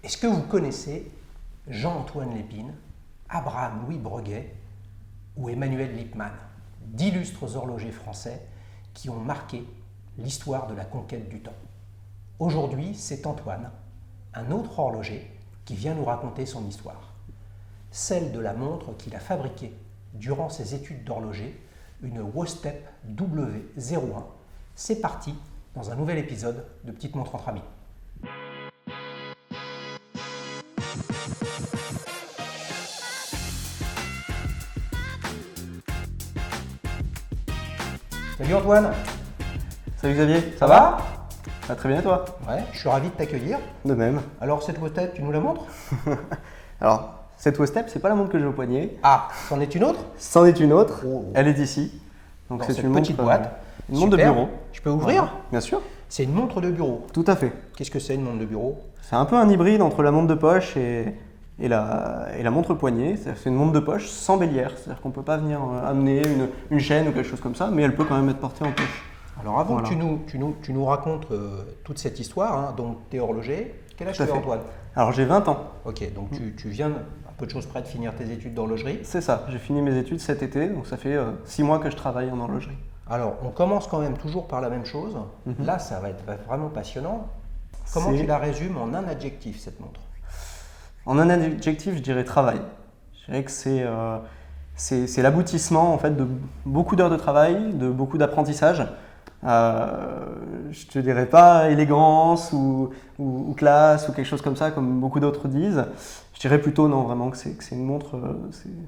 Est-ce que vous connaissez Jean-Antoine Lépine, Abraham Louis Breguet ou Emmanuel Lippmann, d'illustres horlogers français qui ont marqué l'histoire de la conquête du temps? Aujourd'hui, c'est Antoine, un autre horloger, qui vient nous raconter son histoire. Celle de la montre qu'il a fabriquée durant ses études d'horloger, une Wostep W01. C'est parti dans un nouvel épisode de Petite Montre entre amis. Salut Antoine. Salut Xavier, Ça va? Très bien et toi? Ouais, je suis ravi de t'accueillir. De même. Alors cette Wostep, tu nous la montres? Alors, cette Wostep, c'est pas la montre que j'ai au poignet. Ah, c'en est une autre? C'en est une autre, Oh. elle est ici. Donc Dans c'est cette une petite montre, boîte. une montre de Super. bureau. Je peux ouvrir? Voilà. Bien sûr, C'est une montre de bureau. tout à fait. Qu'est-ce que c'est une montre de bureau? C'est un peu un hybride entre la montre de poche et la montre poignet. C'est une montre de poche sans bélière, c'est-à-dire qu'on ne peut pas venir amener une chaîne ou quelque chose comme ça, mais elle peut quand même être portée en poche. Alors avant Voilà. que tu nous racontes toute cette histoire, hein, donc tu es horloger, quel âge Tout à tu as fait. Antoine? Alors j'ai 20 ans, Ok, donc tu viens à peu de choses près de finir tes études d'horlogerie. c'est ça. J'ai fini mes études cet été, donc ça fait 6 mois que je travaille en horlogerie. Alors on commence quand même toujours par la même chose. Là ça va être vraiment passionnant. Comment C'est- tu la résumes en un adjectif cette montre? En un adjectif, je dirais travail. Je dirais que c'est l'aboutissement en fait de beaucoup d'heures de travail, de beaucoup d'apprentissage. Je te dirais pas élégance ou classe ou quelque chose comme ça, comme beaucoup d'autres disent. Je dirais plutôt non, vraiment que c'est une montre,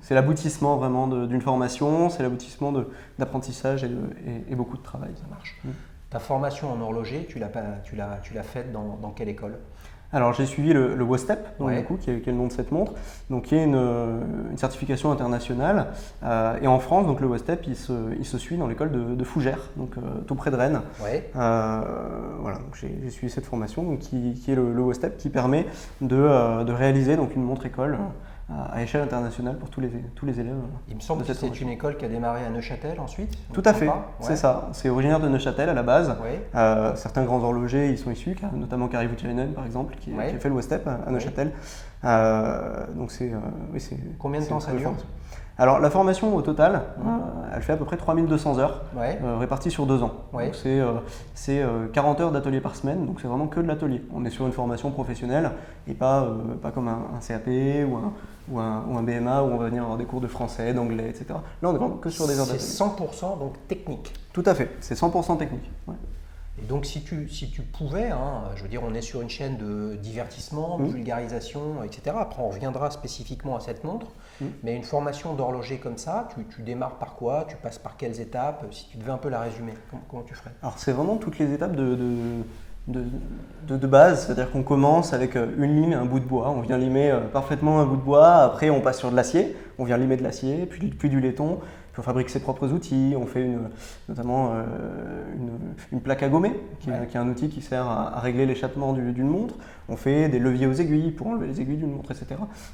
c'est l'aboutissement vraiment d'une formation, c'est l'aboutissement d'apprentissage et beaucoup de travail. Ça marche. Ta formation en horloger, tu l'as faite dans quelle école? Alors j'ai suivi le Wostep, donc, Ouais. du coup, qui est le nom de cette montre, donc qui est une certification internationale. Et en France, donc le Wostep, il se suit dans l'école de Fougères, donc tout près de Rennes. Ouais. Voilà, donc j'ai suivi cette formation, donc qui est le Wostep, qui permet de réaliser donc une montre école à échelle internationale pour tous les élèves. Il me semble de que cette c'est formation. une école qui a démarré à Neuchâtel ensuite. Tout à fait, Ouais. c'est ça. C'est originaire de Neuchâtel à la base. Ouais. Certains grands horlogers y sont issus, notamment Kari Vuottiainen par exemple, qui Ouais. a fait le Wostep à Neuchâtel. Donc oui, c'est. Combien de c'est temps une ça très belle dure? formation. Alors la formation au total, elle fait à peu près 3200 heures, Ouais. réparties sur 2 ans. Ouais. Donc c'est 40 heures d'atelier par semaine, donc c'est vraiment que de l'atelier. On est sur une formation professionnelle et pas comme un CAP ou un BMA où on va venir avoir des cours de français, d'anglais, etc. Là on est vraiment que sur des heures C'est d'atelier. 100% donc technique. Tout à fait, c'est 100% technique. Ouais. Et donc si tu pouvais, hein, je veux dire, on est sur une chaîne de divertissement, de vulgarisation, etc. Après on reviendra spécifiquement à cette montre, mais une formation d'horloger comme ça, tu démarres par quoi? Tu passes par quelles étapes? Si tu devais un peu la résumer, comment tu ferais? Alors c'est vraiment toutes les étapes de base, c'est-à-dire qu'on commence avec une lime et un bout de bois, on vient limer parfaitement un bout de bois, après on passe sur de l'acier, on vient limer de l'acier, puis du laiton, puis on fabrique ses propres outils, on fait notamment une plaque à gommer, qui est un outil qui sert à régler l'échappement d'une montre, on fait des leviers aux aiguilles pour enlever les aiguilles d'une montre, etc.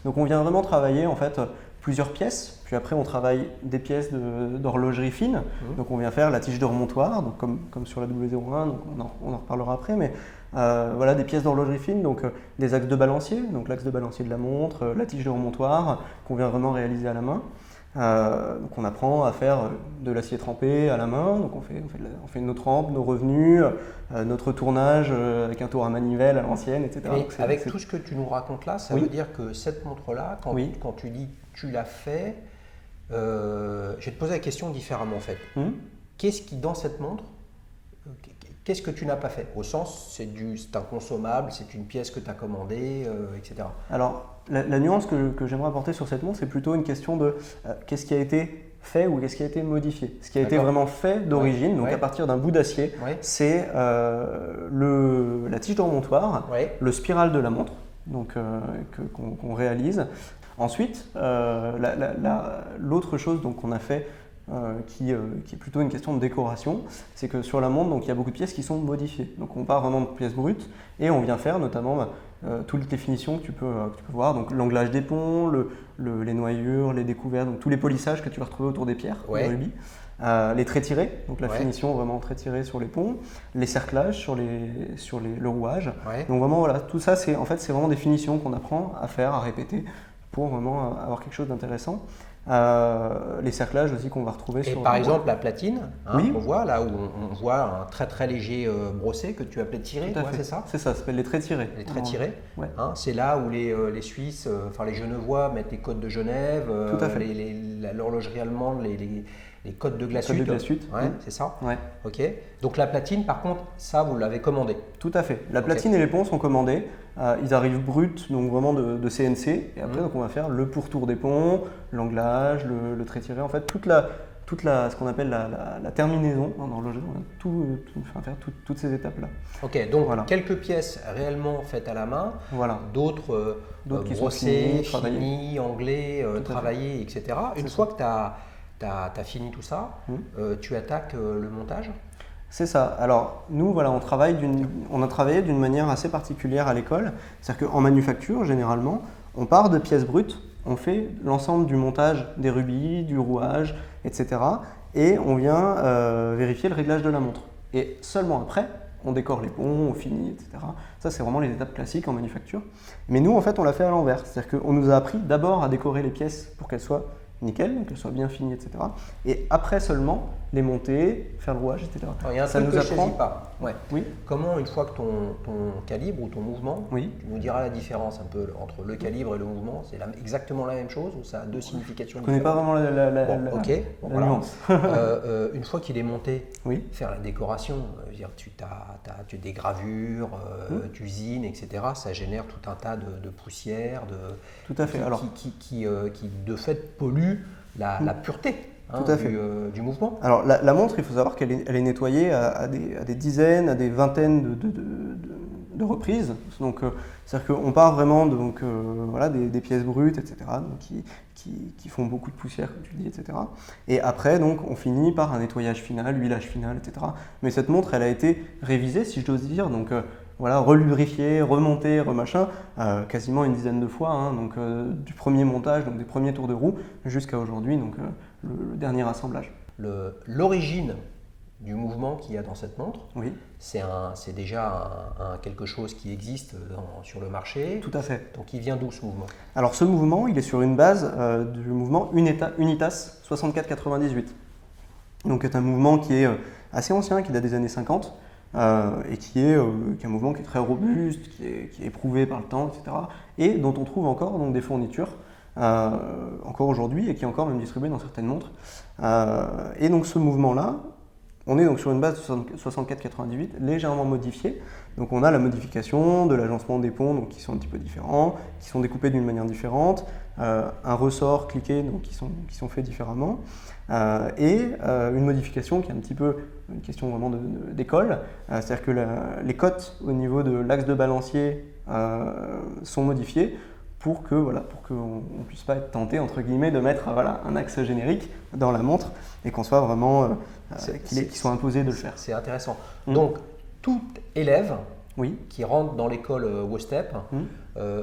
Donc on vient vraiment travailler en fait plusieurs pièces, puis après on travaille des pièces d'horlogerie fine, donc on vient faire la tige de remontoir, donc comme sur la W01, donc on en reparlera après, mais voilà des pièces d'horlogerie fine, donc des axes de balancier, donc l'axe de balancier de la montre, la tige de remontoir qu'on vient vraiment réaliser à la main. Donc on apprend à faire de l'acier trempé à la main, donc on fait nos trempes, nos revenus, notre tournage avec un tour à manivelle à l'ancienne, etc. Mais Donc avec tout ce que tu nous racontes là, ça Oui. veut dire que cette montre-là, quand tu dis tu l'as fait, je vais te poser la question différemment en fait. Qu'est-ce qui dans cette montre, qu'est-ce que tu n'as pas fait? Au sens, c'est un consommable, c'est une pièce que tu as commandée, etc. Alors, la nuance que j'aimerais apporter sur cette montre, c'est plutôt une question de qu'est-ce qui a été fait ou qu'est-ce qui a été modifié. Ce qui a été D'accord. vraiment fait d'origine, donc Ouais. à partir d'un bout d'acier, Ouais. c'est la tige de remontoir, Ouais. le spiral de la montre, donc qu'on réalise. Ensuite, l'autre chose donc, qu'on a fait, qui est plutôt une question de décoration, c'est que sur la montre, donc, il y a beaucoup de pièces qui sont modifiées. Donc on part vraiment de pièces brutes et on vient faire notamment toutes les finitions que tu peux voir, donc l'anglage des ponts, les noyures, les découvertes, donc tous les polissages que tu vas retrouver autour des pierres, Ouais. des rubis. Les traits tirés, donc la Ouais. finition vraiment très tirée sur les ponts, les cerclages sur le rouage. Ouais. Donc vraiment voilà, tout ça c'est vraiment des finitions qu'on apprend à faire, à répéter pour vraiment avoir quelque chose d'intéressant. Les cerclages aussi qu'on va retrouver Et sur par exemple la platine, Oui. qu'on voit là où on voit un très très léger brossé que tu appelais tiré, Tout à toi, fait. c'est ça? C'est ça, ça s'appelle les traits tirés. Les traits tirés. Ouais. C'est là où les Suisses, enfin les Genevois mettent les codes de Genève, Tout à fait. l'horlogerie allemande, les codes de Glashütte. Code de Glashütte. Ouais, c'est ça. Ouais. Ok. Donc la platine, par contre, ça vous l'avez commandé. Tout à fait. La Ok. platine et les ponts sont commandés. Ils arrivent bruts, donc vraiment de CNC. Et après, donc, on va faire le pourtour des ponts, l'anglage, le trait tiré. En fait, ce qu'on appelle la terminaison en horlogerie. On va faire toutes ces étapes-là. Ok, donc Voilà. quelques pièces réellement faites à la main, Voilà. d'autres D'autres qui sont brossées, travaillées. finies, anglais, Tout à fait. travaillées, etc. Une C'est fois que tu as fini tout ça, tu attaques le montage. C'est ça. Alors, nous, voilà, on a travaillé d'une manière assez particulière à l'école. C'est-à-dire qu'en manufacture, généralement, on part de pièces brutes, on fait l'ensemble du montage des rubis, du rouage, etc. Et on vient vérifier le réglage de la montre. Et seulement après, on décore les ponts, on finit, etc. Ça, c'est vraiment les étapes classiques en manufacture. Mais nous, en fait, on l'a fait à l'envers. C'est-à-dire qu'on nous a appris d'abord à décorer les pièces pour qu'elles soient nickel, qu'elles soient bien finies, etc. Et après seulement, les monter, faire le rouage, etc. Alors, il y a un Ça truc nous que je apprend. saisis pas. Ouais. Oui, Comment, une fois que ton calibre ou ton mouvement, oui. tu nous diras la différence un peu entre le calibre et le mouvement, c'est exactement la même chose ou ça a deux significations Je ne connais pas différentes? vraiment la Bon, ok, bon, la voilà. nuance. Une fois qu'il est monté, Oui, faire la décoration, je veux dire, tu as des gravures, tu usines, etc. Ça génère tout un tas de poussière, tout à fait. Alors, qui de fait pollue la pureté Tout à fait. du mouvement. alors la montre, il faut savoir qu'elle est nettoyée à des dizaines, à des vingtaines de reprises. Donc, c'est-à-dire qu'on part vraiment voilà, des pièces brutes, etc., donc qui font beaucoup de poussière, comme tu le dis, etc. Et après, donc, on finit par un nettoyage final, huilage final, etc. Mais cette montre, elle a été révisée, si je dois dire, donc voilà, relubrifiée, remontée, remachin, quasiment une dizaine de fois, hein, donc du premier montage, donc des premiers tours de roue, jusqu'à aujourd'hui, donc le dernier assemblage. L'origine du mouvement qu'il y a dans cette montre, Oui, c'est déjà quelque chose qui existe sur le marché. tout à fait. Donc il vient d'où ce mouvement? Alors ce mouvement, il est sur une base du mouvement Unitas 6498. Donc c'est un mouvement qui est assez ancien, qui date des années 50, et qui est un mouvement qui est très robuste, qui est éprouvé par le temps, etc. Et dont on trouve encore donc, des fournitures, encore aujourd'hui, et qui est encore même distribué dans certaines montres. Et donc ce mouvement-là, on est donc sur une base de 64-98 légèrement modifiée. Donc on a la modification de l'agencement des ponts donc, qui sont un petit peu différents, qui sont découpés d'une manière différente, un ressort cliqué donc, qui sont faits différemment, et une modification qui est un petit peu une question vraiment d'école, c'est-à-dire que les cotes au niveau de l'axe de balancier sont modifiées pour qu'on ne puisse pas être tenté entre guillemets de mettre un axe générique dans la montre et qu'on soit vraiment qu'il soit imposé de le faire. C'est intéressant. Donc tout élève Oui, qui rentre dans l'école WOSTEP,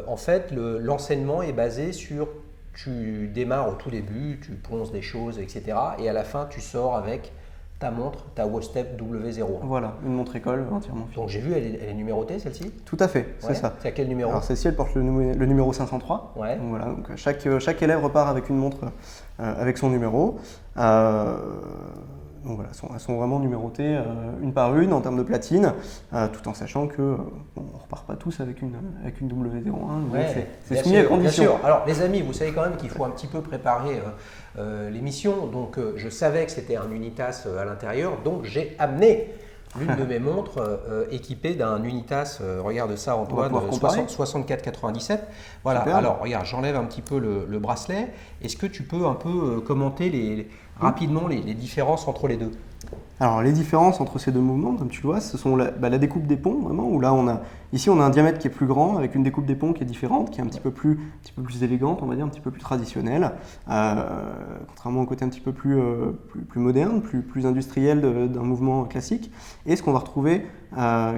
en fait l'enseignement est basé sur tu démarres au tout début, tu ponces des choses, etc. Et à la fin tu sors avec ta montre, ta WOSTEP W01. voilà, une montre école entièrement finie. Donc j'ai vu, elle est numérotée celle-ci? Tout à fait, c'est Ouais. ça. C'est à quel numéro? Alors celle-ci, elle porte le numéro 503. Ouais. Donc voilà, donc chaque élève repart avec une montre avec son numéro. Donc voilà, elles sont vraiment numérotées une par une en termes de platine, tout en sachant que on ne repart pas tous avec une W01. Donc Ouais, c'est bien soumis à sûr, bien condition. sûr. Alors les amis, vous savez quand même qu'il faut un petit peu préparer l'émission. Donc je savais que c'était un Unitas à l'intérieur, donc j'ai amené l'une de mes montres équipée d'un Unitas. Regarde ça Antoine, pouvoir comparer. 64-97. Voilà, Super. alors regarde, j'enlève un petit peu le bracelet. Est-ce que tu peux un peu commenter rapidement les différences entre les deux? Alors les différences entre ces deux mouvements, comme tu le vois, ce sont la découpe des ponts, vraiment, où là on a Ici, on a un diamètre qui est plus grand, avec une découpe d'éponge qui est différente, qui est un petit peu plus élégante, on va dire, un petit peu plus traditionnelle, contrairement au côté un petit peu plus moderne, plus industriel d'un mouvement classique. Et ce qu'on va retrouver,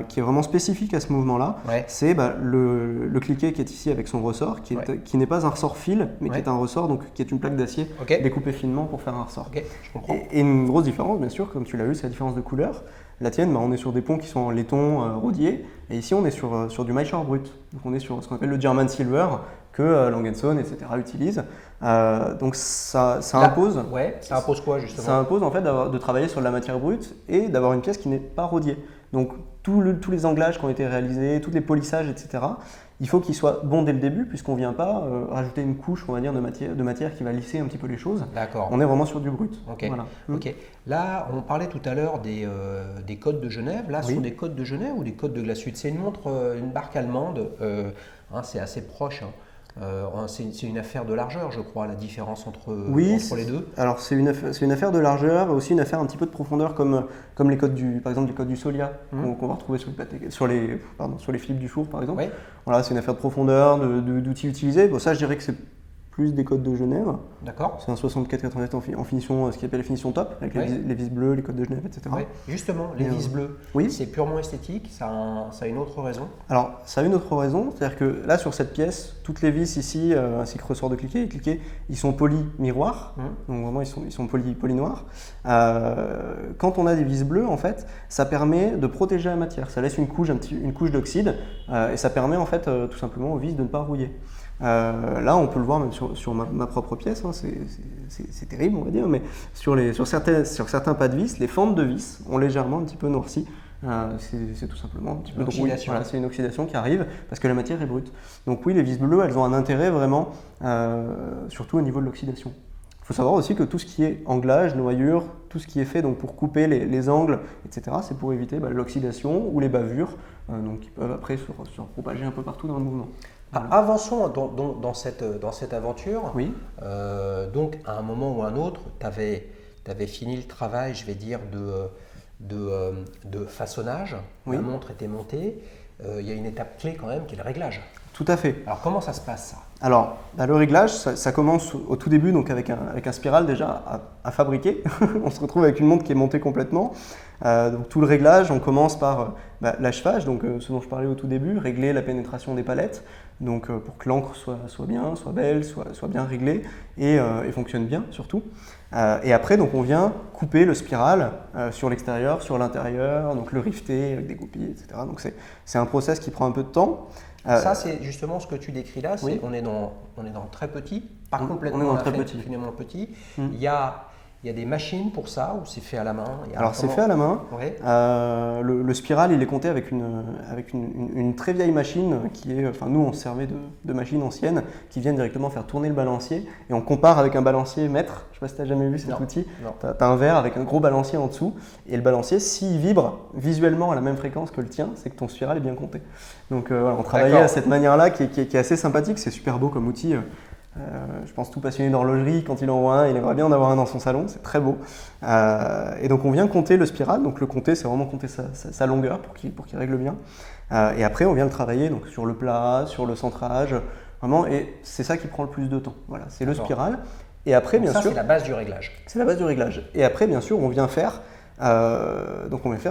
qui est vraiment spécifique à ce mouvement-là, c'est le cliquet qui est ici avec son ressort, qui n'est pas un ressort fil, mais qui est un ressort, donc qui est une plaque d'acier découpée finement pour faire un ressort. Je comprends. Et une grosse différence, bien sûr, comme tu l'as vu, c'est la différence de couleur. La tienne, on est sur des ponts qui sont en laiton rodier, et ici on est sur du Maillechort brut. Donc on est sur ce qu'on appelle le German Silver, que Langenson, etc. utilisent. Donc ça impose. Ça impose quoi justement? Ça impose en fait de travailler sur de la matière brute et d'avoir une pièce qui n'est pas rodiée. Donc tous les anglages qui ont été réalisés, tous les polissages, etc. Il faut qu'ils soient bons dès le début, puisqu'on ne vient pas rajouter une couche, on va dire, de matière qui va lisser un petit peu les choses. D'accord. On est vraiment sur du brut. Voilà. Là, on parlait tout à l'heure des codes de Genève. Là, ce sont des codes de Genève ou des codes de Glashütte? C'est une montre, une barque allemande. C'est assez proche. C'est une affaire de largeur, je crois, la différence entre les deux. Alors c'est une affaire de largeur, aussi une affaire un petit peu de profondeur, comme les codes par exemple les codes du Solia qu'on va retrouver sur les Philippe Dufour par exemple. Voilà, c'est une affaire de profondeur, d'outils utilisés. Bon, ça, je dirais que c'est plus des codes de Genève. D'accord. C'est un 64-87 en finition, ce qu'on appelle la finition top, avec les vis bleues, les codes de Genève, etc. Justement, les vis bleues, c'est purement esthétique, ça a une autre raison? Alors, ça a une autre raison, c'est-à-dire que là, sur cette pièce, toutes les vis ici, ainsi que ressort de cliquet, ils sont polis miroirs, donc vraiment ils sont polis noirs. Quand on a des vis bleues, en fait, ça permet de protéger la matière, ça laisse une couche d'oxyde, et ça permet en fait tout simplement aux vis de ne pas rouiller. Là, on peut le voir même sur ma propre pièce, c'est terrible, on va dire, mais sur certains pas de vis, les fentes de vis ont légèrement un petit peu noirci. C'est tout simplement un petit peu de rouille. Voilà, c'est une oxydation qui arrive parce que la matière est brute. Donc oui, les vis bleues, elles ont un intérêt vraiment, surtout au niveau de l'oxydation. Il faut savoir aussi que tout ce qui est anglage, noyure, tout ce qui est fait donc pour couper les angles, etc., c'est pour éviter l'oxydation ou les bavures, donc qui peuvent après se propager un peu partout dans le mouvement. Avançons dans cette aventure. Oui. Donc, à un moment ou à un autre, tu avais fini le travail, je vais dire, de façonnage. La montre était montée. Il y a une étape clé quand même qui est le réglage. Tout à fait. Alors, comment ça se passe ça? Alors, le réglage, ça commence au tout début donc avec un spiral déjà à fabriquer. On se retrouve avec une montre qui est montée complètement. Donc tout le réglage, on commence par l'achevage, donc ce dont je parlais au tout début, régler la pénétration des palettes, donc pour que l'encre soit bien, soit belle, soit bien réglée et fonctionne bien surtout. Et après, donc on vient couper le spiral sur l'extérieur, sur l'intérieur, donc le rifter avec des goupilles, etc. Donc c'est un process qui prend un peu de temps. Ça, c'est justement ce que tu décris là. On est dans très petit, pas complètement infiniment petit. Il y a des machines pour ça ou c'est fait à la main? Alors c'est fait à la main. Le spiral, il est compté avec une très vieille machine qui est, nous on se servait de machines anciennes qui viennent directement faire tourner le balancier et on compare avec un balancier mètre. Je ne sais pas si tu as jamais vu cet outil. Tu as un verre avec un gros balancier en dessous et le balancier, s'il vibre visuellement à la même fréquence que le tien, c'est que ton spiral est bien compté. Donc on travaillait à cette manière-là qui est assez sympathique, c'est super beau comme outil. Je pense tout passionné d'horlogerie, quand il en voit un, il aimerait bien en avoir un dans son salon, c'est très beau. Et donc on vient compter le spiral, donc le compter c'est vraiment compter sa longueur pour qu'il règle bien. Et après on vient le travailler donc, sur le plat, sur le centrage, vraiment, et c'est ça qui prend le plus de temps. Voilà, c'est le spiral. Et après, bien sûr, c'est la base du réglage. C'est la base du réglage. Et après, bien sûr, on vient faire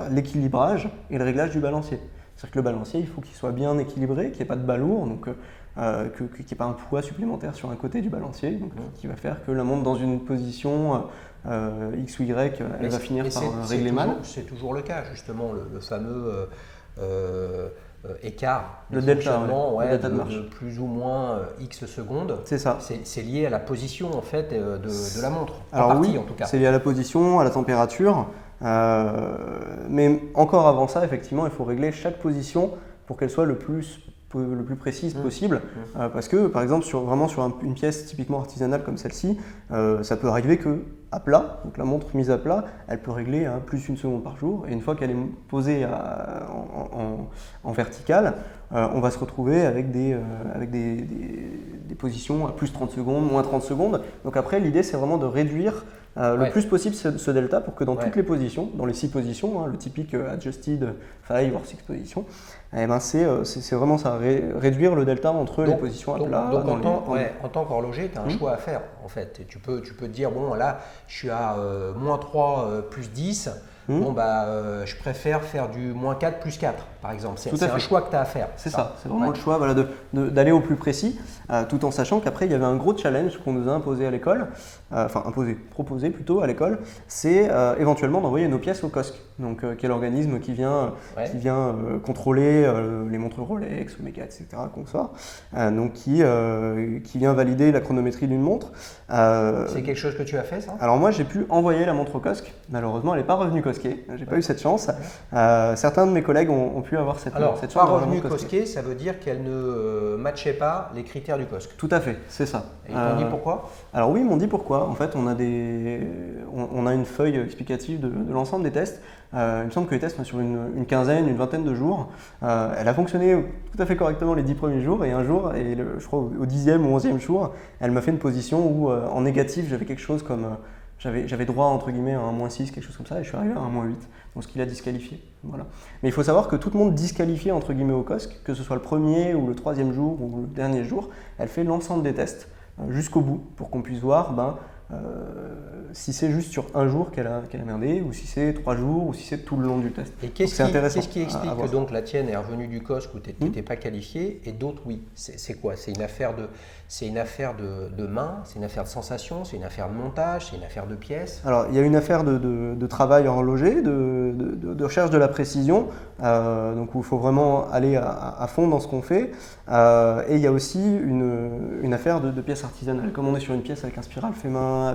l'équilibrage et le réglage du balancier. C'est-à-dire que le balancier, il faut qu'il soit bien équilibré, qu'il n'y ait pas de balourd, donc qu'il n'y ait pas un poids supplémentaire sur un côté du balancier, donc, qui va faire que la montre dans une position X ou Y, elle va finir par régler mal. C'est toujours le cas, justement, le fameux écart de fonctionnement de plus ou moins X secondes. C'est ça. C'est lié à la position en fait de la montre. Alors oui, en tout cas. C'est lié à la position, à la température. Mais encore avant ça, effectivement, il faut régler chaque position pour qu'elle soit le plus précise possible. Parce que, par exemple, sur une pièce typiquement artisanale comme celle-ci, ça peut arriver qu'à plat, donc la montre mise à plat, elle peut régler à plus une seconde par jour. Et une fois qu'elle est posée en verticale, on va se retrouver avec des des positions à plus 30 secondes, moins 30 secondes. Donc après, l'idée, c'est vraiment de réduire le plus possible ce delta pour que dans toutes les positions, dans les 6 positions, hein, le typique adjusted 5 or 6 positions, eh ben c'est vraiment ça, réduire le delta entre les positions à plat. Donc en tant qu'horloger, tu as un choix à faire en fait. Et tu peux te dire, bon là, je suis à moins 3 plus 10. Bon, je préfère faire du moins 4 plus 4, par exemple. C'est un choix que tu as à faire. C'est ça, c'est vraiment le choix voilà, d'aller au plus précis, tout en sachant qu'après, il y avait un gros challenge qu'on nous a imposé à l'école, proposé plutôt à l'école, c'est éventuellement d'envoyer nos pièces au COSC, donc qui est l'organisme qui vient contrôler les montres Rolex, Omega, etc. qu'on sort, donc qui vient valider la chronométrie d'une montre. C'est quelque chose que tu as fait, ça? Alors moi, j'ai pu envoyer la montre au COSC, malheureusement, elle n'est pas revenue COSC. J'ai pas eu cette chance. Certains de mes collègues ont pu avoir cette chance. Pas revenu COSC, ça veut dire qu'elle ne matchait pas les critères du COSC. Tout à fait, c'est ça. Et ils t'ont dit pourquoi? Alors oui, ils m'ont dit pourquoi. En fait, on a une feuille explicative de l'ensemble des tests. Il me semble que les tests sont sur une quinzaine, une vingtaine de jours. Elle a fonctionné tout à fait correctement les 10 premiers jours et un jour, je crois au 10e ou 11e jour, elle m'a fait une position où en négatif, j'avais quelque chose comme... J'avais droit entre guillemets à un -6, quelque chose comme ça, et je suis arrivé à un -8, donc ce qui l'a disqualifié. Voilà. Mais il faut savoir que tout le monde disqualifié entre guillemets au COSC, que ce soit le premier ou le 3e jour ou le dernier jour, elle fait l'ensemble des tests jusqu'au bout pour qu'on puisse voir si c'est juste sur un jour qu'elle a merdé, ou si c'est 3 jours, ou si c'est tout le long du test. Et qu'est-ce qui explique que donc la tienne est revenue du COSC où tu n'étais pas qualifié et d'autres oui? C'est quoi? C'est une affaire de main, c'est une affaire de sensation, c'est une affaire de montage, c'est une affaire de pièces? Alors il y a une affaire de travail horloger, de recherche de la précision, donc où il faut vraiment aller à fond dans ce qu'on fait, et il y a aussi une affaire de pièces artisanales. Comme on est sur une pièce avec un spiral fait main,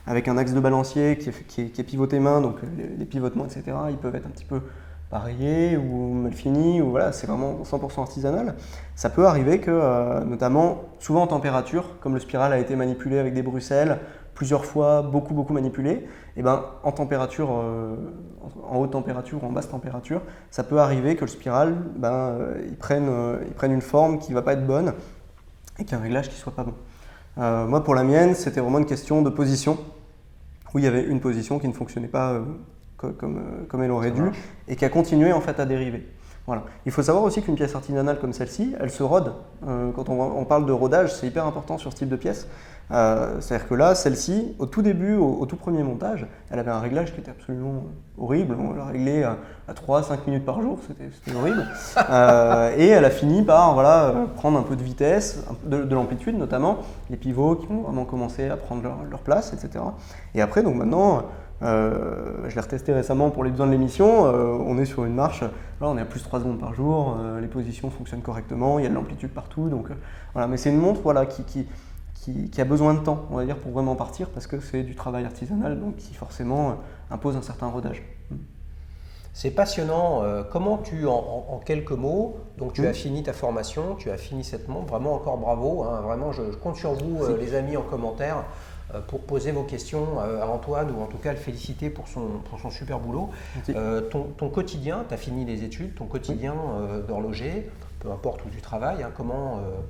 avec un axe de balancier qui est pivoté main, donc les pivotements, etc., ils peuvent être un petit peu pareillés ou mal finis, ou voilà, c'est vraiment 100% artisanal. Ça peut arriver que, notamment, souvent en température, comme le spiral a été manipulé avec des bruxelles, plusieurs fois, beaucoup manipulé, et ben, en température, en haute température ou en basse température, ça peut arriver que le spiral, il prenne une forme qui ne va pas être bonne et qu'il y ait un réglage qui ne soit pas bon. Moi, pour la mienne, c'était vraiment une question de position, où il y avait une position qui ne fonctionnait pas comme elle aurait dû et qui a continué en fait à dériver. Voilà. Il faut savoir aussi qu'une pièce artisanale comme celle-ci, elle se rôde. Quand on parle de rodage, c'est hyper important sur ce type de pièce. C'est-à-dire que là, celle-ci, au tout début, au tout premier montage, elle avait un réglage qui était absolument horrible. On l'a réglé à 3-5 minutes par jour, c'était horrible. Et elle a fini par prendre un peu de vitesse, de l'amplitude notamment, les pivots qui ont vraiment commencé à prendre leur place, etc. Et après, donc maintenant, je l'ai retesté récemment pour les besoins de l'émission, on est sur une marche, là on est à plus de 3 secondes par jour, les positions fonctionnent correctement, il y a de l'amplitude partout, donc voilà. Mais c'est une montre qui a besoin de temps, on va dire, pour vraiment partir, parce que c'est du travail artisanal, donc qui forcément impose un certain rodage. C'est passionnant. Comment en quelques mots, donc tu as fini ta formation, tu as fini cette montre, vraiment encore bravo, hein, vraiment je compte sur vous les amis en commentaire pour poser vos questions à Antoine, ou en tout cas le féliciter pour son super boulot. Ton quotidien, tu as fini les études, ton quotidien d'horloger, peu importe où tu travailles, hein,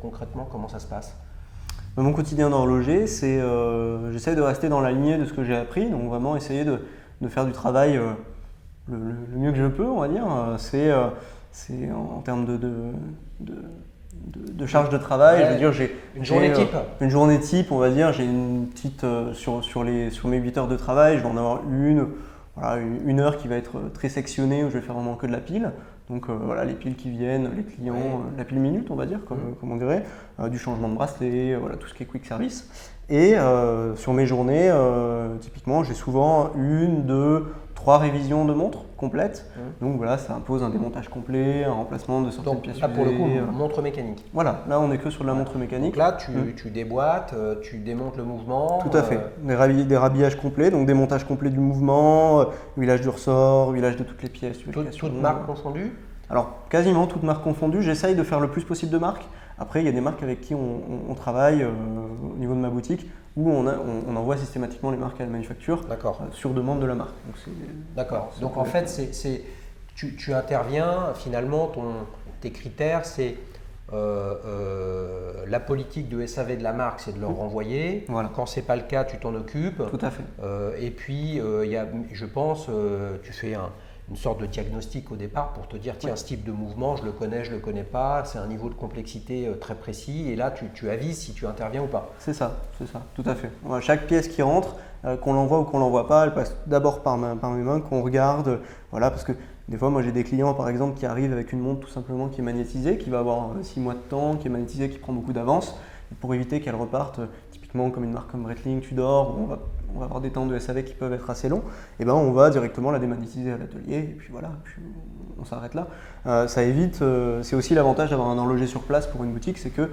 concrètement comment ça se passe? Mon quotidien d'horloger, c'est j'essaie de rester dans la lignée de ce que j'ai appris, donc vraiment essayer de faire du travail le mieux que je peux, on va dire. C'est en termes de charge de travail, je veux dire, j'ai une journée type. Une journée type, on va dire, j'ai une petite sur mes 8 heures de travail, je vais en avoir une heure qui va être très sectionnée où je vais faire vraiment que de la pile. Donc les piles qui viennent, les clients, la pile minute, on va dire, comme on dirait, du changement de bracelet, tout ce qui est quick service. Et sur mes journées, typiquement, j'ai souvent 1, 2, 3 révisions de montres complètes. Donc voilà, ça impose un démontage complet, un remplacement de certaines pièces usées. Là, pour le coup, montre mécanique. Voilà, là on n'est que sur de la montre mécanique. Donc là, tu déboîtes, tu démontes le mouvement. Tout à fait, des rhabillages complets, donc démontage complet du mouvement, huilage du ressort, huilage de toutes les pièces. Toutes marques confondues? Alors, quasiment toutes marques confondues. J'essaye de faire le plus possible de marques. Après, il y a des marques avec qui on travaille au niveau de ma boutique, où on envoie systématiquement les marques à la manufacture sur demande de la marque. D'accord. Donc en fait, tu interviens, finalement, tes critères, c'est La politique de SAV de la marque, c'est de leur renvoyer. Voilà. Quand ce n'est pas le cas, tu t'en occupes. Tout à fait. Et puis, je pense, tu fais une sorte de diagnostic au départ pour te dire, tiens, ce type de mouvement, je le connais pas, c'est un niveau de complexité très précis. Et là, tu avises si tu interviens ou pas. C'est ça, tout à fait. Chaque pièce qui rentre, qu'on l'envoie ou qu'on l'envoie pas, elle passe d'abord par mes mains, qu'on regarde. Voilà, parce que des fois, moi j'ai des clients par exemple qui arrivent avec une montre tout simplement qui est magnétisée, qui va avoir 6 mois de temps, qui est magnétisée, qui prend beaucoup d'avance. Et pour éviter qu'elle reparte, typiquement comme une marque comme Breitling, Tudor, où on va avoir des temps de SAV qui peuvent être assez longs, et ben on va directement la démagnétiser à l'atelier, et puis voilà, puis on s'arrête là. Ça évite, c'est aussi l'avantage d'avoir un horloger sur place pour une boutique, c'est que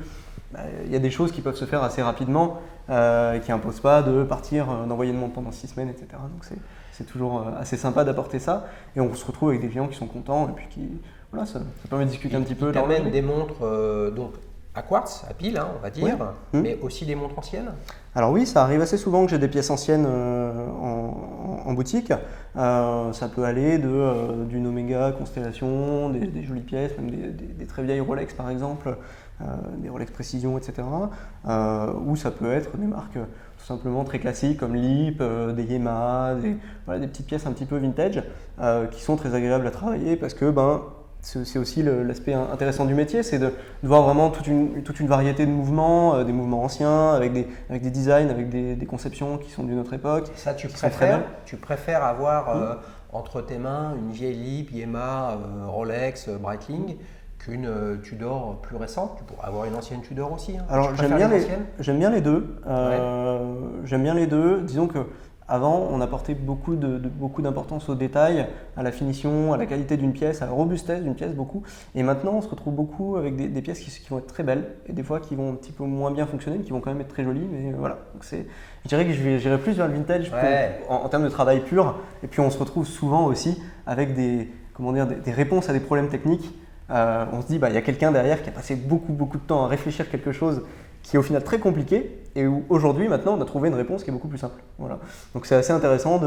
il y a des choses qui peuvent se faire assez rapidement, qui n'imposent pas de partir, d'envoyer une montre pendant 6 semaines, etc. Donc c'est toujours assez sympa d'apporter ça, et on se retrouve avec des clients qui sont contents, et puis voilà, ça permet de discuter un petit peu. Ils t'amènent des montres donc à quartz, à pile, on va dire, mais aussi des montres anciennes. Alors oui, ça arrive assez souvent que j'ai des pièces anciennes en boutique. Ça peut aller d'une Omega Constellation, des jolies pièces, même des très vieilles Rolex par exemple, des Rolex Précision, etc. Ou ça peut être des marques tout simplement très classiques comme LEAP, des Yema, des petites pièces un petit peu vintage qui sont très agréables à travailler parce que c'est aussi l'aspect intéressant du métier, c'est de voir vraiment toute une variété de mouvements, des mouvements anciens, avec des designs, avec des conceptions qui sont d'une autre époque. Ça, tu préfères avoir entre tes mains une vieille LEAP, Yema, Rolex, Breitling qu'une Tudor plus récente. Tu pourrais avoir une ancienne Tudor aussi. Alors j'aime bien les deux. J'aime bien les deux. Disons que avant, on apportait beaucoup d'importance aux détails, à la finition, à la qualité d'une pièce, à la robustesse d'une pièce, beaucoup. Et maintenant, on se retrouve beaucoup avec des pièces qui vont être très belles et des fois qui vont un petit peu moins bien fonctionner, mais qui vont quand même être très jolies. Mais voilà. Donc je dirais que j'irais plus vers le vintage en termes de travail pur. Et puis, on se retrouve souvent aussi avec des réponses à des problèmes techniques. On se dit, il y a quelqu'un derrière qui a passé beaucoup de temps à réfléchir quelque chose qui est au final très compliqué et où aujourd'hui, maintenant, on a trouvé une réponse qui est beaucoup plus simple. Voilà. Donc c'est assez intéressant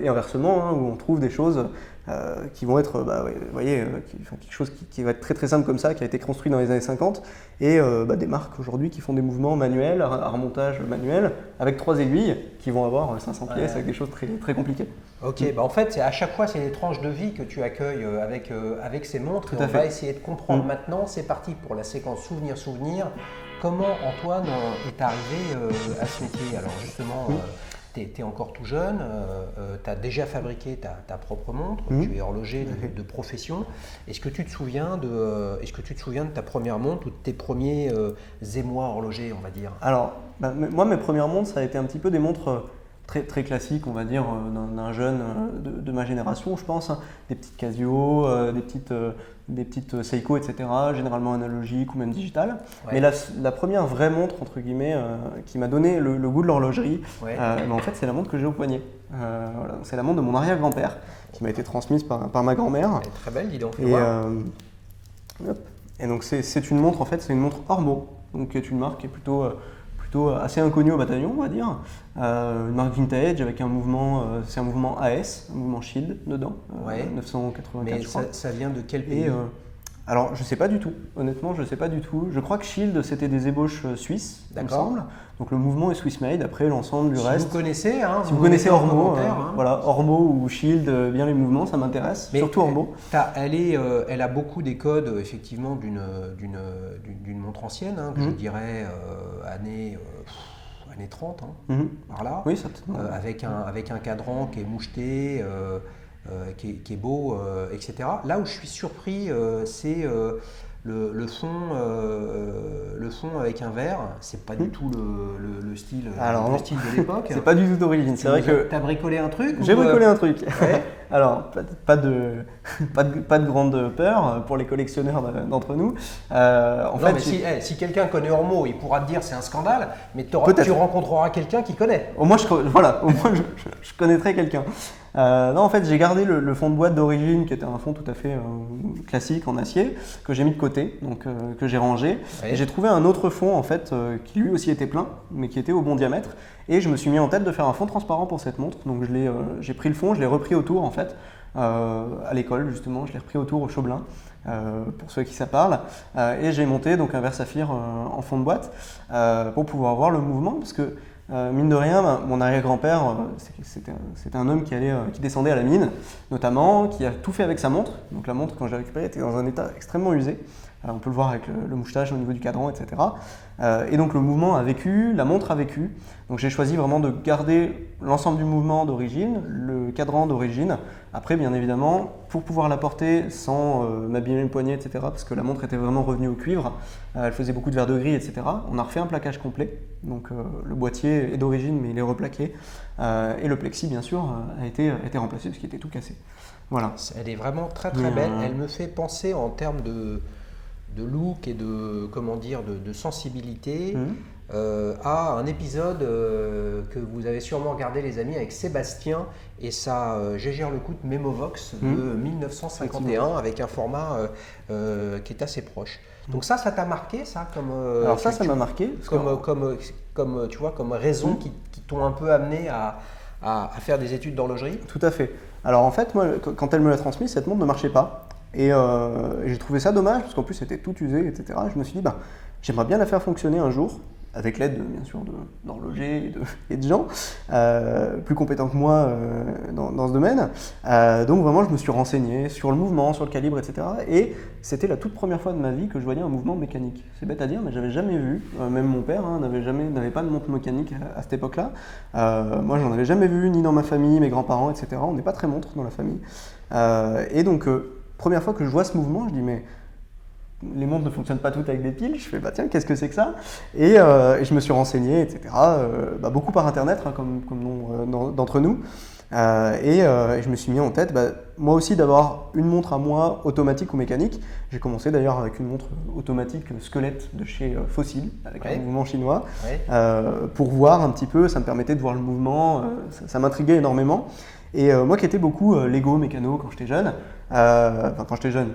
et inversement, où on trouve des choses qui vont être, quelque chose qui va être très simple comme ça, qui a été construit dans les années 50 et des marques aujourd'hui qui font des mouvements manuels, à remontage manuel, avec 3 aiguilles qui vont avoir 500 pièces avec des choses très, très compliquées. Ok, en fait, à chaque fois, c'est des tranches de vie que tu accueilles avec ces montres. Et on va essayer de comprendre maintenant. C'est parti pour la séquence souvenir. Comment Antoine est arrivé à ce métier? Alors justement, tu es encore tout jeune, tu as déjà fabriqué ta propre montre, tu es horloger de profession. Est-ce que tu te souviens de ta première montre ou de tes premiers émois horlogers, on va dire? Alors, moi, mes premières montres, ça a été un petit peu des montres très, très classiques, on va dire, d'un jeune de ma génération, je pense. Des petites Casio, des petites Seiko, etc., généralement analogiques ou même digitales. Mais la première vraie montre, entre guillemets, qui m'a donné le goût de l'horlogerie, en fait, c'est la montre que j'ai au poignet. Voilà. C'est la montre de mon arrière-grand-père, qui m'a été transmise par ma grand-mère. Elle est très belle, dis donc. Et donc, c'est une montre, en fait, c'est une montre Ormo, donc qui est une marque qui est plutôt assez inconnue au bataillon, on va dire. Une marque vintage avec un mouvement, c'est un mouvement AS, un mouvement Shield dedans, 984 Mais je crois. Ça vient de quel pays? Alors je sais pas du tout, honnêtement je sais pas du tout. Je crois que Shield c'était des ébauches suisses, il me semble. Donc le mouvement est Swiss made, après l'ensemble du reste. Vous connaissez, si vous connaissez Ormo, voilà, Ormo ou Shield, bien les mouvements, ça m'intéresse, surtout Ormo. Elle a beaucoup des codes effectivement d'une montre ancienne, que je dirais années 30, par là, oui, certainement. avec un cadran qui est moucheté, qui est beau, etc. Là où je suis surpris, c'est le fond avec un verre. C'est pas du tout le style de l'époque. C'est pas du tout d'origine. C'est vrai que t'as bricolé un truc. J'ai bricolé un truc. Alors pas de grande peur pour les collectionneurs d'entre nous. Si quelqu'un connaît Ormo, il pourra te dire c'est un scandale, mais tu rencontreras quelqu'un qui connaît. Au moins je connaîtrai quelqu'un. Non, en fait, j'ai gardé le fond de boîte d'origine, qui était un fond tout à fait classique en acier, que j'ai mis de côté, donc que j'ai rangé. Et j'ai trouvé un autre fond, en fait, qui lui aussi était plein, mais qui était au bon diamètre. Et je me suis mis en tête de faire un fond transparent pour cette montre. Donc j'ai pris le fond, je l'ai repris autour, en fait, à l'école justement, je l'ai repris au Tour au Chaublin, pour ceux qui ça parle, et j'ai monté donc un Versaphir en fond de boîte pour pouvoir voir le mouvement, parce que mine de rien, mon arrière-grand-père, c'était un homme qui descendait à la mine, notamment, qui a tout fait avec sa montre. Donc la montre, quand je l'ai récupérée, était dans un état extrêmement usé. On peut le voir avec le mouchetage au niveau du cadran, etc. Et donc le mouvement a vécu, la montre a vécu. Donc j'ai choisi vraiment de garder l'ensemble du mouvement d'origine, le cadran d'origine. Après, bien évidemment, pour pouvoir la porter sans m'abîmer le poignet, etc., parce que la montre était vraiment revenue au cuivre, elle faisait beaucoup de verre de gris, etc. On a refait un plaquage complet. Donc le boîtier est d'origine, mais il est replaqué. Et le plexi, bien sûr, a été remplacé parce qu'il était tout cassé. Voilà. Elle est vraiment très très belle. Elle me fait penser en termes de look et de sensibilité à un épisode que vous avez sûrement regardé, les amis, avec Sébastien et sa Gégère Lecoute Memovox de 1951 avec un format qui est assez proche. Donc ça t'a marqué, ça comme Alors ça m'a marqué. Comme tu vois, comme raison qui t'ont un peu amené à faire des études d'horlogerie. Tout à fait. Alors en fait, moi, quand elle me l'a transmis, cette montre ne marchait pas. Et j'ai trouvé ça dommage, parce qu'en plus c'était tout usé, etc. Je me suis dit, j'aimerais bien la faire fonctionner un jour, avec l'aide bien sûr d'horlogers et de gens plus compétents que moi dans ce domaine. Donc vraiment, je me suis renseigné sur le mouvement, sur le calibre, etc. Et c'était la toute première fois de ma vie que je voyais un mouvement mécanique. C'est bête à dire, mais j'avais jamais vu. Même mon père n'avait pas de montre mécanique à cette époque-là. Moi, j'en avais jamais vu, ni dans ma famille, mes grands-parents, etc. On n'est pas très montre dans la famille. Et donc, première fois que je vois ce mouvement, je dis mais les montres ne fonctionnent pas toutes avec des piles. Je fais tiens, qu'est-ce que c'est que ça? Et je me suis renseigné, etc. Beaucoup par internet, comme nombre d'entre nous. Et je me suis mis en tête, moi aussi, d'avoir une montre à moi automatique ou mécanique. J'ai commencé d'ailleurs avec une montre automatique squelette de chez Fossil, avec un mouvement chinois, pour voir un petit peu. Ça me permettait de voir le mouvement, ça m'intriguait énormément. Et moi qui étais beaucoup Lego, mécano quand j'étais jeune, quand j'étais jeune,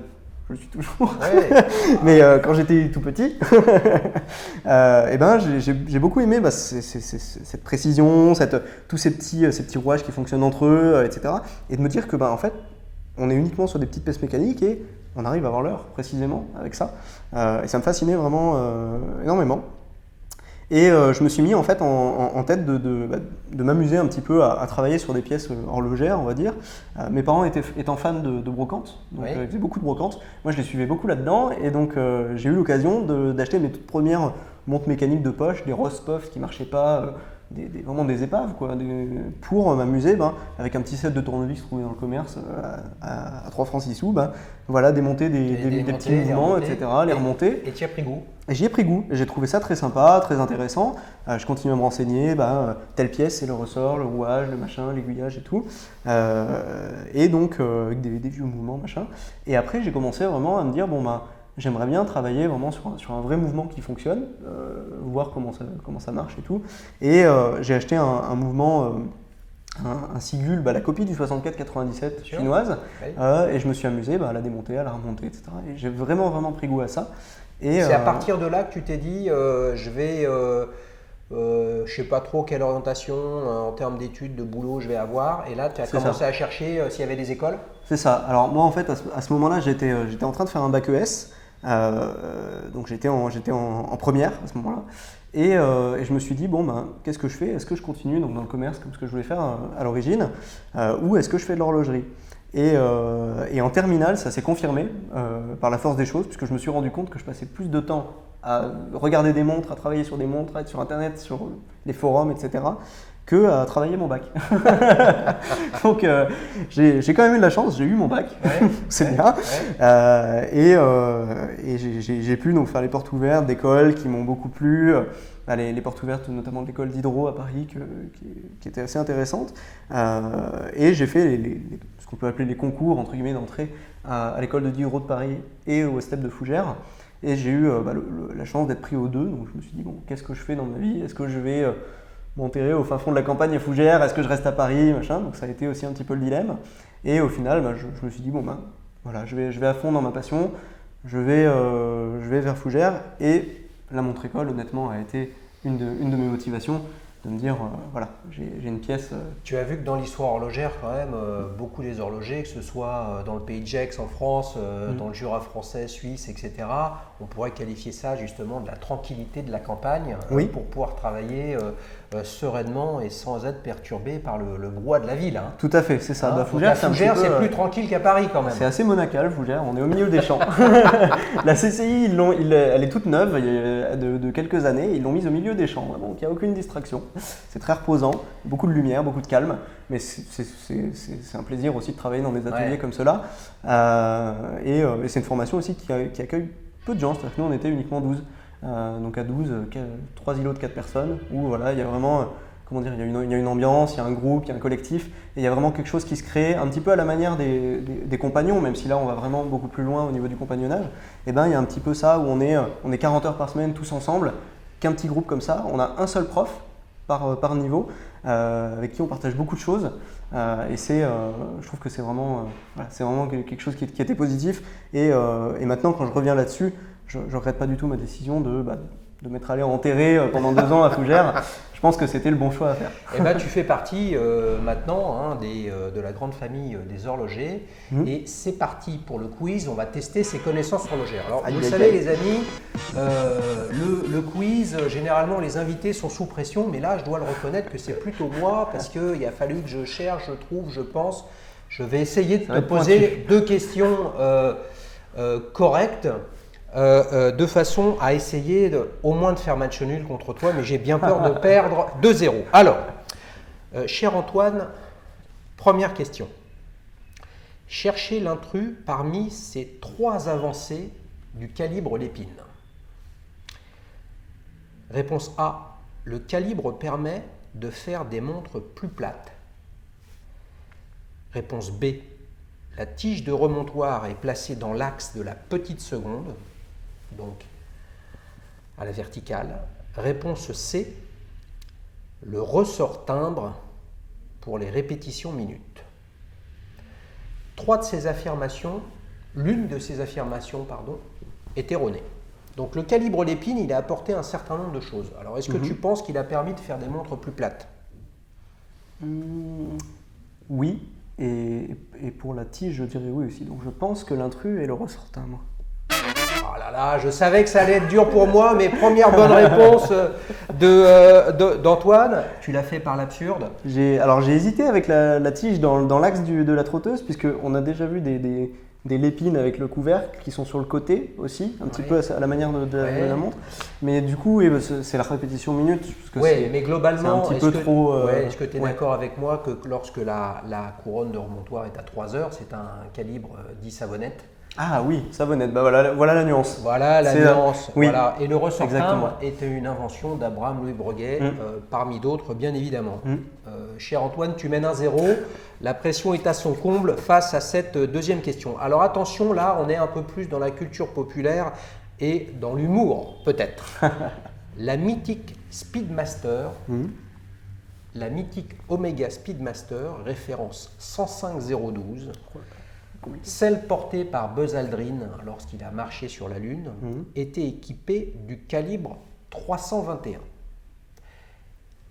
je le suis toujours, mais quand j'étais tout petit, j'ai beaucoup aimé cette précision, tous ces petits rouages qui fonctionnent entre eux, etc. Et de me dire que en fait, on est uniquement sur des petites pièces mécaniques et on arrive à avoir l'heure précisément avec ça. Et ça me fascinait vraiment énormément. Et je me suis mis en fait en tête de m'amuser un petit peu à travailler sur des pièces horlogères, on va dire. Mes parents étant fans de brocante, donc ils faisaient beaucoup de brocante. Moi, je les suivais beaucoup là-dedans, et donc j'ai eu l'occasion d'acheter mes toutes premières montres mécaniques de poche, des Roscoff qui marchaient pas, vraiment des épaves, pour m'amuser avec un petit set de tournevis trouvé dans le commerce à 3 francs 6 sous, démonter des petits mouvements, etc., les remonter. Et tu as pris goût? Et j'y ai pris goût, j'ai trouvé ça très sympa, très intéressant. Je continue à me renseigner, telle pièce c'est le ressort, le rouage, le machin, l'aiguillage et tout. Et donc avec des vieux mouvements, machin. Et après j'ai commencé vraiment à me dire, j'aimerais bien travailler vraiment sur un vrai mouvement qui fonctionne, voir comment ça marche et tout. Et j'ai acheté un mouvement, un Sigul, la copie du 64-97 chinoise, et je me suis amusé à la démonter, à la remonter, etc. Et j'ai vraiment pris goût à ça. C'est à partir de là que tu t'es dit, je vais, je sais pas trop quelle orientation en termes d'études, de boulot je vais avoir. Et là, tu as commencé à chercher s'il y avait des écoles? C'est ça. Alors moi, en fait, à ce moment-là, j'étais en train de faire un bac ES. Donc j'étais en première à ce moment-là. Et je me suis dit, qu'est-ce que je fais? Est-ce que je continue dans le commerce comme ce que je voulais faire à l'origine, ou est-ce que je fais de l'horlogerie? Et en terminale, ça s'est confirmé par la force des choses, puisque je me suis rendu compte que je passais plus de temps à regarder des montres, à travailler sur des montres, à être sur Internet, sur les forums, etc., que à travailler mon bac. Donc j'ai quand même eu de la chance, j'ai eu mon bac, c'est bien. Et j'ai pu donc faire les portes ouvertes d'écoles qui m'ont beaucoup plu. Les portes ouvertes notamment de l'école d'Hydro à Paris qui était assez intéressante. Et j'ai fait ce qu'on peut appeler les concours entre guillemets d'entrée à l'école de d'Hydro de Paris et au STEP de Fougères. Et j'ai eu la chance d'être pris aux deux. Donc je me suis dit, qu'est-ce que je fais dans ma vie? Est-ce que je vais m'enterrer au fin fond de la campagne à Fougères? Est-ce que je reste à Paris, machin? Donc ça a été aussi un petit peu le dilemme. Et au final, je me suis dit, je vais à fond dans ma passion. Je vais vers Fougères. Et la montre école, honnêtement, a été une de mes motivations, de me dire, voilà, j'ai une pièce. Tu as vu que dans l'histoire horlogère, quand même, beaucoup des horlogers, que ce soit dans le pays de Gex en France, dans le Jura français, Suisse, etc., on pourrait qualifier ça justement de la tranquillité de la campagne pour pouvoir travailler sereinement et sans être perturbé par le brouhaha de la ville. Hein. Tout à fait, c'est ça. Fougères, c'est plus tranquille qu'à Paris quand même. C'est assez monacal, Fougères, on est au milieu des champs. La CCI, elle est toute neuve, de quelques années, ils l'ont mise au milieu des champs, donc il n'y a aucune distraction. C'est très reposant, beaucoup de lumière, beaucoup de calme, mais c'est un plaisir aussi de travailler dans des ateliers comme cela. Et c'est une formation aussi qui accueille peu de gens, c'est-à-dire que nous on était uniquement 12. Donc à 12, 3 îlots de 4 personnes, où voilà, il y a vraiment, comment dire, il y a une ambiance, il y a un groupe, il y a un collectif, et il y a vraiment quelque chose qui se crée, un petit peu à la manière des compagnons, même si là on va vraiment beaucoup plus loin au niveau du compagnonnage. Et ben il y a un petit peu ça, où on est 40 heures par semaine tous ensemble, qu'un petit groupe comme ça, on a un seul prof par niveau, avec qui on partage beaucoup de choses, et je trouve que c'est vraiment quelque chose qui était positif, et maintenant quand je reviens là-dessus, je ne regrette pas du tout ma décision de m'être allé enterrer pendant 2 ans à Fougères. Je pense que c'était le bon choix à faire. Et ben, tu fais partie maintenant de la grande famille des horlogers. Et c'est parti pour le quiz. On va tester ses connaissances horlogères. Alors, vous le savez, les amis, le quiz, généralement, les invités sont sous pression. Mais là, je dois le reconnaître que c'est plutôt moi parce qu'il a fallu que je cherche, je trouve, je pense. Je vais essayer de te poser 2 questions correctes. De façon à essayer au moins de faire match nul contre toi, mais j'ai bien peur de perdre 2-0. Alors, cher Antoine, première question. Cherchez l'intrus parmi ces 3 avancées du calibre Lépine. Réponse A. Le calibre permet de faire des montres plus plates. Réponse B. La tige de remontoir est placée dans l'axe de la petite seconde, donc à la verticale. Réponse C, le ressort timbre pour les répétitions minutes. L'une de ces affirmations, est erronée. Donc le calibre Lépine, il a apporté un certain nombre de choses. Alors est-ce que tu penses qu'il a permis de faire des montres plus plates? Oui, et pour la tige, je dirais oui aussi. Donc je pense que l'intrus est le ressort timbre. Oh là là, je savais que ça allait être dur pour moi, mais première bonne réponse d'Antoine. Tu l'as fait par l'absurde. J'ai hésité avec la tige dans l'axe de la trotteuse, puisqu'on a déjà vu des lépines avec le couvercle qui sont sur le côté aussi, un petit peu à la manière de la montre. Mais du coup, c'est la répétition minute. Oui, mais globalement, est-ce que tu es d'accord avec moi que lorsque la couronne de remontoir est à 3 heures, c'est un calibre dit savonnette? Ah oui, savonnette, voilà la nuance. Voilà la nuance. Oui. Voilà. Et le ressort timbre était une invention d'Abraham Louis Breguet, parmi d'autres, bien évidemment. Cher Antoine, tu mènes 1-0. La pression est à son comble face à cette deuxième question. Alors attention, là, on est un peu plus dans la culture populaire et dans l'humour, peut-être. La mythique Speedmaster, la mythique Omega Speedmaster, référence 105012, celle portée par Buzz Aldrin lorsqu'il a marché sur la Lune, était équipée du calibre 321.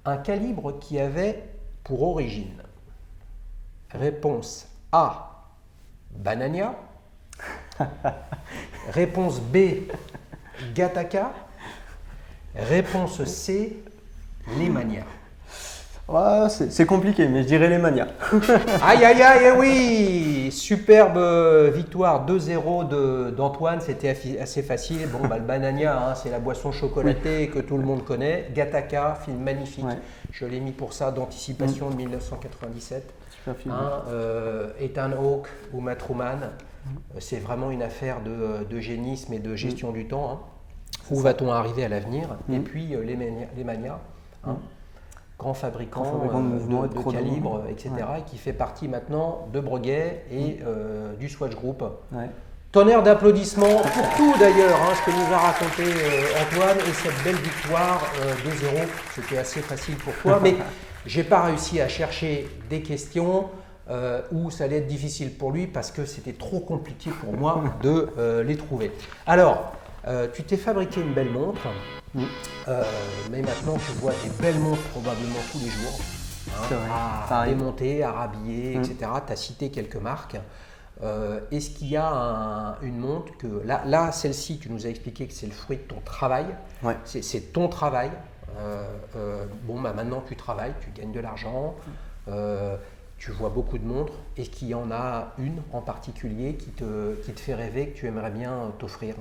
Un calibre qui avait pour origine réponse A, Banania, réponse B, Gattaca, réponse C, Lemania. Ouais, c'est compliqué, mais je dirais les manias. Aïe, aïe, aïe, oui! Superbe victoire 2-0 d'Antoine, c'était assez facile. Bon, le Banania, c'est la boisson chocolatée que tout le monde connaît. Gattaca, film magnifique. Ouais. Je l'ai mis pour ça d'anticipation de 1997. Super film. Ethan Hawke ou Matt Truman, c'est vraiment une affaire de génisme et de gestion du temps. Où va-t-on arriver à l'avenir? Et puis les manias. Grand fabricant de calibre, etc., et qui fait partie maintenant de Breguet et du Swatch Group. Ouais. Tonnerre d'applaudissements pour tout d'ailleurs, ce que nous a raconté Antoine et cette belle victoire 2-0. C'était assez facile pour toi, mais je n'ai pas réussi à chercher des questions où ça allait être difficile pour lui parce que c'était trop compliqué pour moi de les trouver. Alors, Tu t'es fabriqué une belle montre, mais maintenant tu vois des belles montres probablement tous les jours, C'est vrai. à démonter, à rhabiller, etc. Tu as cité quelques marques. Est-ce qu'il y a une montre que là celle-ci, tu nous as expliqué que c'est le fruit de ton travail, Ouais. c'est ton travail. Maintenant tu travailles, tu gagnes de l'argent, tu vois beaucoup de montres. Est-ce qu'il y en a une en particulier qui te fait rêver, que tu aimerais bien t'offrir?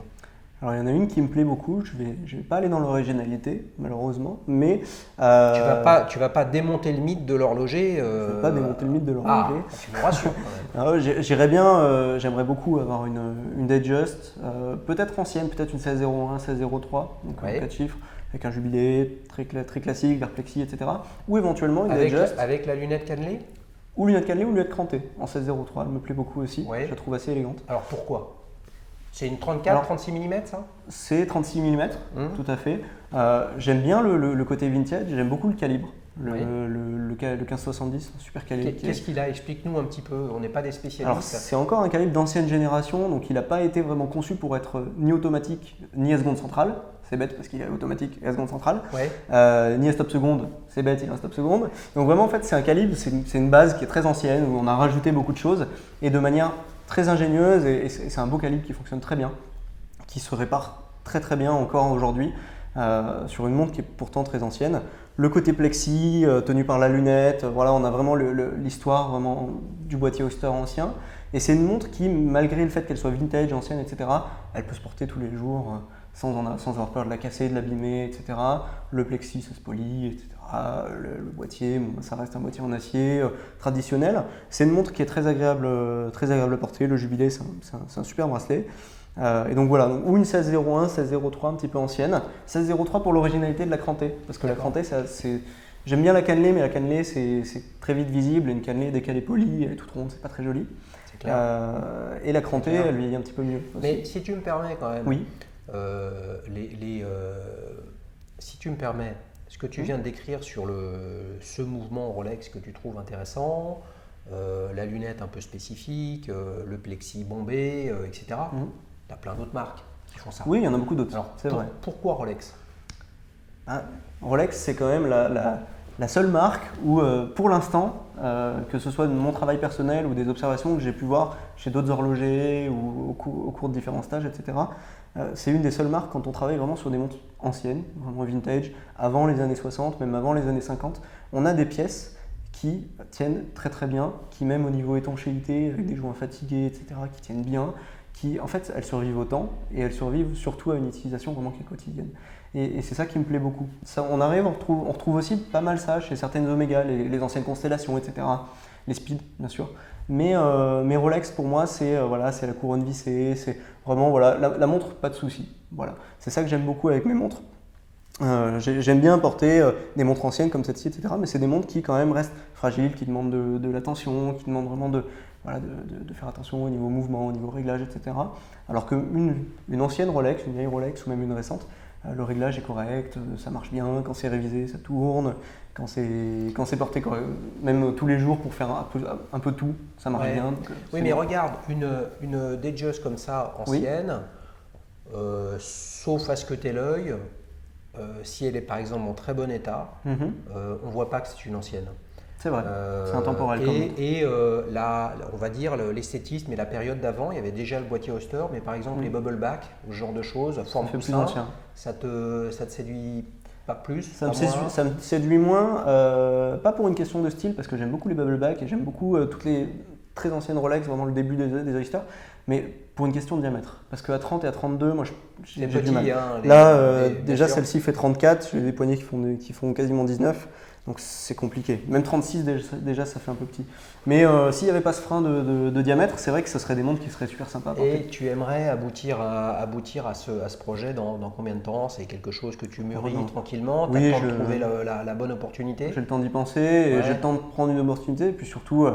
Alors il y en a une qui me plaît beaucoup, je vais pas aller dans l'originalité malheureusement, mais Tu vas pas démonter le mythe de l'horloger. je ne vais pas démonter le mythe de l'horloger. Tu me rassures quand même. J'irais bien, j'aimerais beaucoup avoir une Datejust, peut-être ancienne, peut-être une 1601, 1603, donc 4 chiffres, avec un jubilé très classique, verre plexi, etc. Ou éventuellement une Datejust. Avec la lunette cannelée? Ou lunette cannelée ou lunette crantée en 1603, elle me plaît beaucoup aussi, je la trouve assez élégante. Alors pourquoi? C'est une 34, 36 mm ça? C'est 36 mm, tout à fait. J'aime bien le côté vintage, j'aime beaucoup le calibre. Le 1570, super calibre. Qu'est-ce qu'il a? Explique-nous un petit peu, on n'est pas des spécialistes. Alors c'est encore un calibre d'ancienne génération, donc il n'a pas été vraiment conçu pour être ni automatique ni à seconde centrale. C'est bête parce qu'il est automatique et à seconde centrale. Ni à stop seconde, c'est bête, il est à stop seconde. Donc vraiment en fait c'est un calibre, c'est une base qui est très ancienne où on a rajouté beaucoup de choses et de manière très ingénieuse et c'est un beau calibre qui fonctionne très bien, qui se répare très très bien encore aujourd'hui sur une montre qui est pourtant très ancienne. Le côté plexi tenu par la lunette, voilà, on a vraiment l'histoire vraiment du boîtier Oyster ancien. Et c'est une montre qui, malgré le fait qu'elle soit vintage, ancienne, etc., elle peut se porter tous les jours sans avoir peur de la casser, de l'abîmer, etc. Le plexi, ça se polit, etc. Le boîtier, ça reste un boîtier en acier traditionnel. C'est une montre qui est très agréable à porter. Le jubilé, c'est un super bracelet. Et donc voilà, ou une 1601, 1603 un petit peu ancienne. 1603 pour l'originalité de la crantée, parce que la crantée, j'aime bien la cannelée, mais la cannelée c'est très vite visible. Et une cannelée, dès qu'elle est polie, elle est toute ronde, c'est pas très joli. C'est clair. Et la crantée, elle vieillit un petit peu mieux. Aussi. Mais si tu me permets quand même, oui. Si tu me permets, ce que tu viens de décrire sur ce mouvement Rolex que tu trouves intéressant, la lunette un peu spécifique, le plexi bombé, etc. Tu as plein d'autres marques qui font ça. Oui, il y en a beaucoup d'autres. Alors, c'est vrai. Pourquoi Rolex? Rolex, c'est quand même la seule marque où, pour l'instant, que ce soit de mon travail personnel ou des observations que j'ai pu voir chez d'autres horlogers ou au cours de différents stages, etc., c'est une des seules marques quand on travaille vraiment sur des montres anciennes, vraiment vintage, avant les années 60, même avant les années 50. On a des pièces qui tiennent très très bien, qui même au niveau étanchéité, avec des joints fatigués, etc., qui tiennent bien, qui en fait elles survivent au temps et elles survivent surtout à une utilisation vraiment qui est quotidienne. Et c'est ça qui me plaît beaucoup. Ça, on retrouve aussi pas mal ça chez certaines Omega, les anciennes constellations, etc. Les Speed, bien sûr. Mais Rolex, pour moi, c'est la couronne vissée, c'est vraiment voilà, la montre, pas de souci. Voilà. C'est ça que j'aime beaucoup avec mes montres. J'aime bien porter des montres anciennes comme celle-ci, etc. Mais c'est des montres qui quand même restent fragiles, qui demandent de l'attention, qui demandent vraiment de faire attention au niveau mouvement, au niveau réglage, etc. Alors qu'une ancienne Rolex, une vieille Rolex ou même une récente, le réglage est correct, ça marche bien, quand c'est révisé, ça tourne, quand c'est porté même tous les jours pour faire un peu tout, ça marche bien. Donc, oui, mais regarde, une Datejust comme ça, ancienne, sauf à ce que tu aies l'œil, si elle est par exemple en très bon état, on ne voit pas que c'est une ancienne. C'est vrai, c'est intemporel. On va dire l'esthétisme et la période d'avant, il y avait déjà le boîtier Oyster, mais par exemple les bubble back, ce genre de choses, forme poussin, ça te séduit pas plus? Ça me séduit moins, pas pour une question de style, parce que j'aime beaucoup les bubble back et j'aime beaucoup toutes les très anciennes Rolex, vraiment le début des Oyster, mais pour une question de diamètre. Parce qu'à 30 et à 32, moi j'ai du mal. Là, déjà celle-ci fait 34, j'ai des poignets qui font quasiment 19. Donc c'est compliqué. Même 36 déjà ça fait un peu petit. Mais s'il n'y avait pas ce frein de diamètre, c'est vrai que ce serait des montres qui seraient super sympas à porter. Et tu aimerais aboutir à ce projet dans combien de temps? C'est quelque chose que tu mûris tranquillement? Tu as le temps de trouver la bonne opportunité? J'ai le temps d'y penser, et j'ai le temps de prendre une opportunité. Et puis surtout,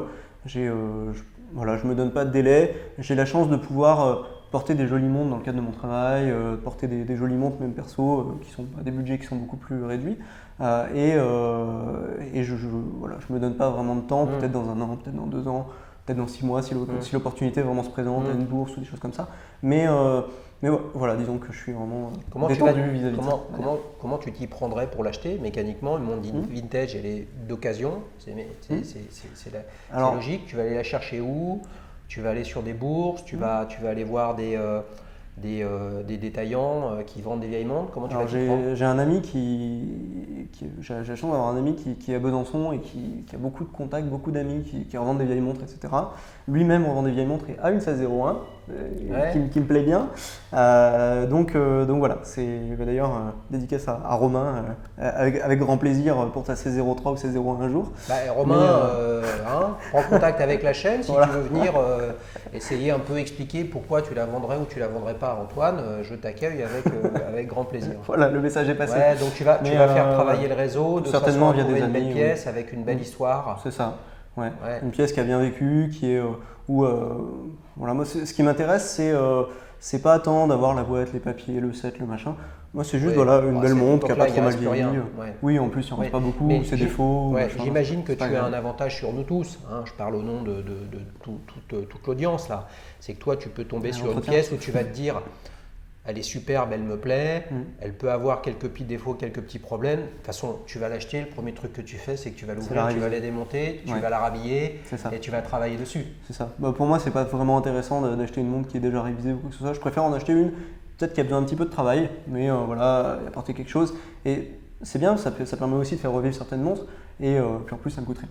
je me donne pas de délai. J'ai la chance de pouvoir porter des jolies montres dans le cadre de mon travail, porter des jolies montres même perso qui sont à des budgets qui sont beaucoup plus réduits. Je me donne pas vraiment de temps, peut-être dans un an, peut-être dans 2 ans, peut-être dans 6 mois si l'opportunité vraiment se présente à une bourse ou des choses comme ça. Mais voilà, disons que je suis vraiment détendu vis-à-vis de ça. Comment tu t'y prendrais pour l'acheter mécaniquement? Le monde vintage, elle est d'occasion, c'est logique. Tu vas aller la chercher où? Tu vas aller sur des bourses, tu vas aller voir des détaillants qui vendent des vieilles montres. Comment tu vas t'y prendre? J'ai un ami j'ai la chance d'avoir un ami qui est à Besançon et qui a beaucoup de contacts, beaucoup d'amis qui revendent des vieilles montres, etc. Lui-même revend des vieilles montres et a une 1601 qui me plaît bien. Donc voilà, c'est d'ailleurs dédicace à Romain avec grand plaisir pour ta 1603 ou 1601 un jour. Romain, prends contact avec la chaîne si tu veux venir essayer un peu expliquer pourquoi tu la vendrais ou tu la vendrais pas à Antoine. Je t'accueille avec grand plaisir. Voilà, le message est passé. Ouais, donc tu vas faire travailler le réseau de certainement façon à trouver via des une belle amis, pièce avec une belle histoire. C'est ça. Ouais. Une pièce qui a bien vécu, qui est voilà, moi ce qui m'intéresse c'est pas tant d'avoir la boîte, les papiers, le set, le machin. Moi c'est juste une belle montre qui a pas trop mal vieilli. Oui, en plus il en reste pas beaucoup, c'est défauts. J'imagine que tu as un avantage sur nous tous. Je parle au nom de toute l'audience là. C'est que toi tu peux tomber sur une pièce où tu vas te dire elle est superbe, elle me plaît, elle peut avoir quelques petits défauts, quelques petits problèmes. De toute façon, tu vas l'acheter, le premier truc que tu fais, c'est que tu vas l'ouvrir, tu vas la démonter, tu vas la rhabiller et tu vas travailler dessus. C'est ça. Pour moi, c'est pas vraiment intéressant d'acheter une montre qui est déjà révisée ou quoi que ce soit. Je préfère en acheter une, peut-être qui a besoin un petit peu de travail, mais voilà, apporter quelque chose. Et c'est bien, ça permet aussi de faire revivre certaines montres et puis en plus, ça me coûte rien.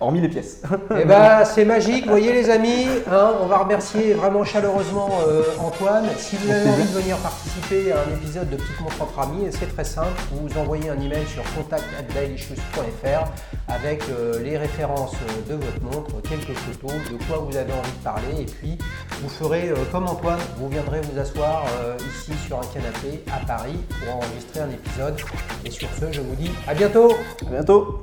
Hormis les pièces. Eh c'est magique, vous voyez les amis, on va remercier vraiment chaleureusement Antoine. Si vous avez envie de venir participer à un épisode de Petite Montre entre amis, c'est très simple, vous envoyez un email sur contact@dailyshoes.fr avec les références de votre montre, quelques photos, de quoi vous avez envie de parler et puis vous ferez comme Antoine, vous viendrez vous asseoir ici sur un canapé à Paris pour enregistrer un épisode. Et sur ce, je vous dis à bientôt. À bientôt.